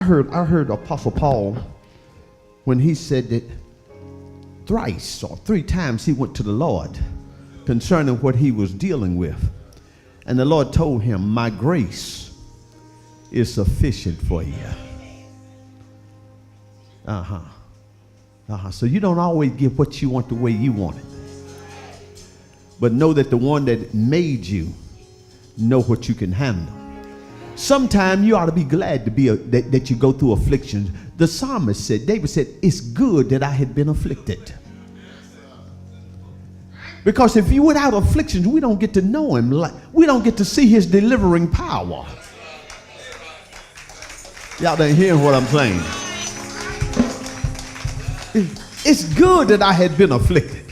I heard Apostle Paul when he said that thrice or three times he went to the Lord concerning what he was dealing with. And the Lord told him, my grace is sufficient for you. So you don't always get what you want the way you want it. But know that the one that made you know what you can handle. Sometimes you ought to be glad to be that you go through afflictions. The psalmist said, David said, it's good that I had been afflicted. Because if you without afflictions, we don't get to know him. We don't get to see his delivering power. Y'all ain't hearing what I'm saying. It's good that I had been afflicted.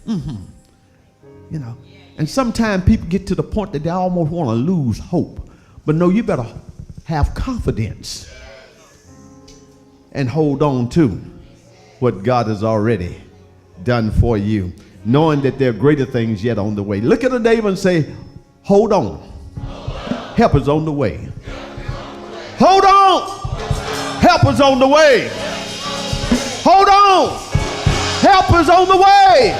You know, and sometimes people get to the point that they almost want to lose hope. But no, you better have confidence and hold on to what God has already done for you, knowing that there are greater things yet on the way. Look at a neighbor and say, hold on. Help is on the way. Hold on. Help is on the way. Hold on. Help is on the way.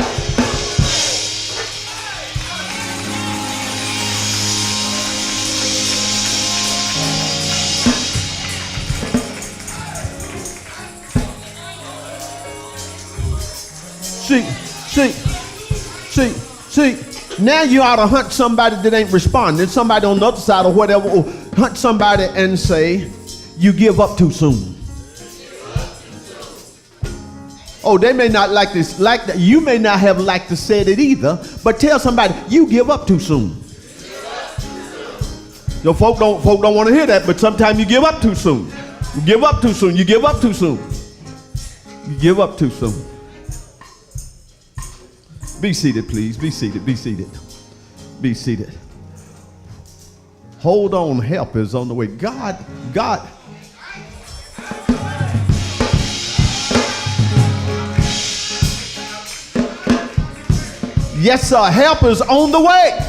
See, now you ought to hunt somebody that ain't responding, somebody on the other side or whatever, or hunt somebody and say, you give up too soon. Oh, they may not like this, like that. You may not have liked to say it either, but tell somebody, you give up too soon. Your folk don't want to hear that, but sometimes you give up too soon. You give up too soon. You give up too soon. You give up too soon. Be seated, please. Be seated. Be seated. Be seated. Hold on. Help is on the way. God. Yes, sir. Help is on the way.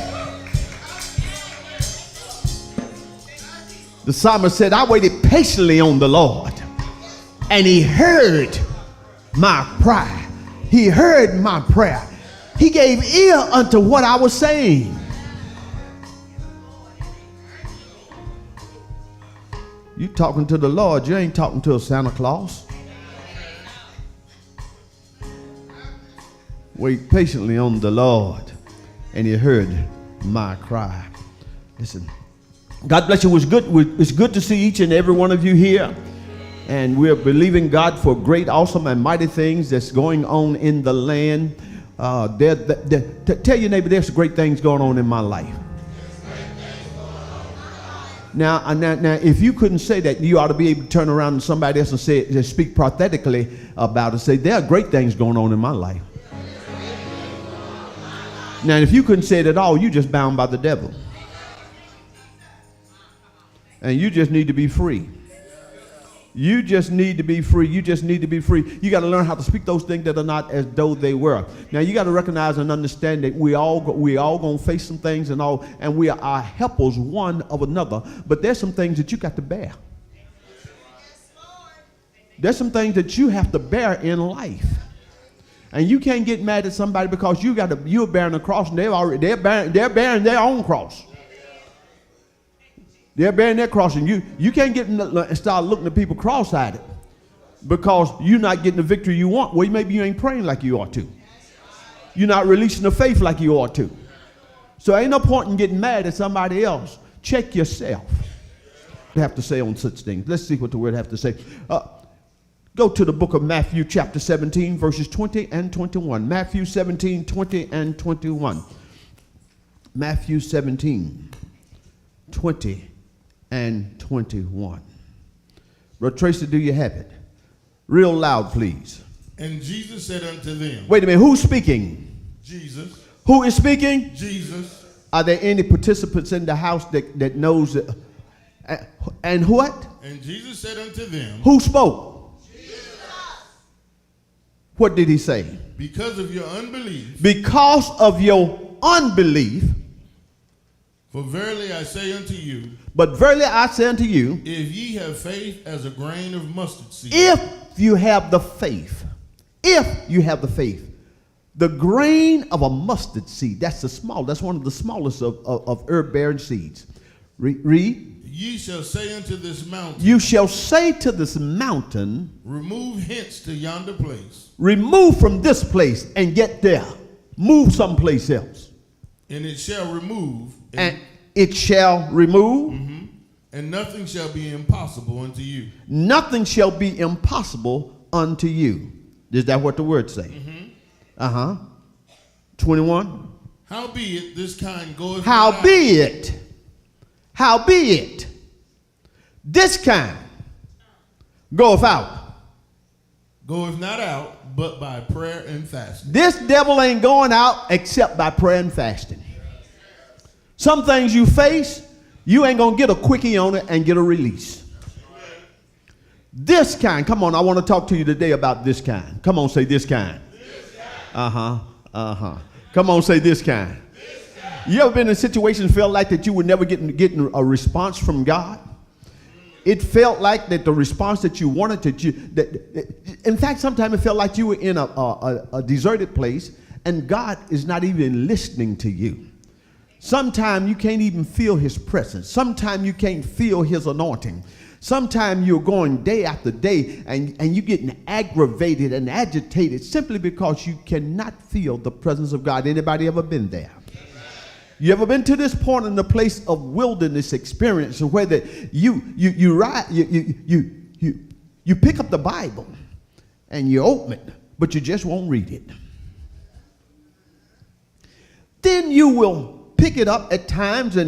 The psalmist said, I waited patiently on the Lord, and he heard my cry. He heard my prayer. He gave ear unto what I was saying. You talking to the Lord, you ain't talking to a Santa Claus. Wait patiently on the Lord, and he heard my cry. Listen, God bless you. It's good to see each and every one of you here. And we're believing God for great, awesome, and mighty things that's going on in the land. Tell your neighbor, there's great things going on in my life. Now, if you couldn't say that, you ought to be able to turn around to somebody else and say, speak prophetically about it. Say, there are great things going on in my life. Now, if you couldn't say it at all, you just bound by the devil. And you just need to be free. You just need to be free. You just need to be free. You got to learn how to speak those things that are not as though they were. Now, you got to recognize and understand that we all going to face some things and all, and we are helpers one of another. But there's some things that you got to bear. There's some things that you have to bear in life. And you can't get mad at somebody because you're bearing a cross and they're bearing their own cross. They're bearing their cross, and you can't get and start looking at people cross-eyed because you're not getting the victory you want. Well, maybe you ain't praying like you ought to. You're not releasing the faith like you ought to. So ain't no point in getting mad at somebody else. Check yourself. What do you have to say on such things? Let's see what the word have to say. Go to the book of Matthew chapter 17, verses 20 and 21. Matthew 17, 20 and 21. Matthew 17, 20 and 21. Brother Tracy, do you have it? Real loud, please. And Jesus said unto them. Wait a minute, who's speaking? Jesus. Who is speaking? Jesus. Are there any participants in the house that knows it? And what? And Jesus said unto them. Who spoke? Jesus. What did he say? Because of your unbelief. Because of your unbelief. For verily I say unto you, But verily I say unto you, if ye have faith as a grain of mustard seed, if you have the faith, the grain of a mustard seed, that's one of the smallest of herb-bearing seeds. Read. ye shall say unto this mountain, You shall say to this mountain, remove hence to yonder place, remove from this place and get there. Move someplace else. and it shall remove, And it shall remove. and nothing shall be impossible unto you. Nothing shall be impossible unto you. Is that what the word say? 21. Howbeit this kind goeth not out, Howbeit, this kind goeth out. goeth not out, but by prayer and fasting. This devil ain't going out except by prayer and fasting. Some things you face, you ain't going to get a quickie on it and get a release. This kind, come on, I want to talk to you today about this kind. Come on, say this kind. Come on, say this kind. You ever been in a situation felt like that you were never getting a response from God? It felt like that the response that you wanted in fact, sometimes it felt like you were in a deserted place and God is not even listening to you. Sometimes you can't even feel his presence. Sometimes you can't feel his anointing. Sometimes you're going day after day and you're getting aggravated and agitated simply because you cannot feel the presence of God. Anybody ever been there? You ever been to this point in the place of wilderness experience where that you pick up the Bible and you open it, but you just won't read it. Then you will pick it up at times and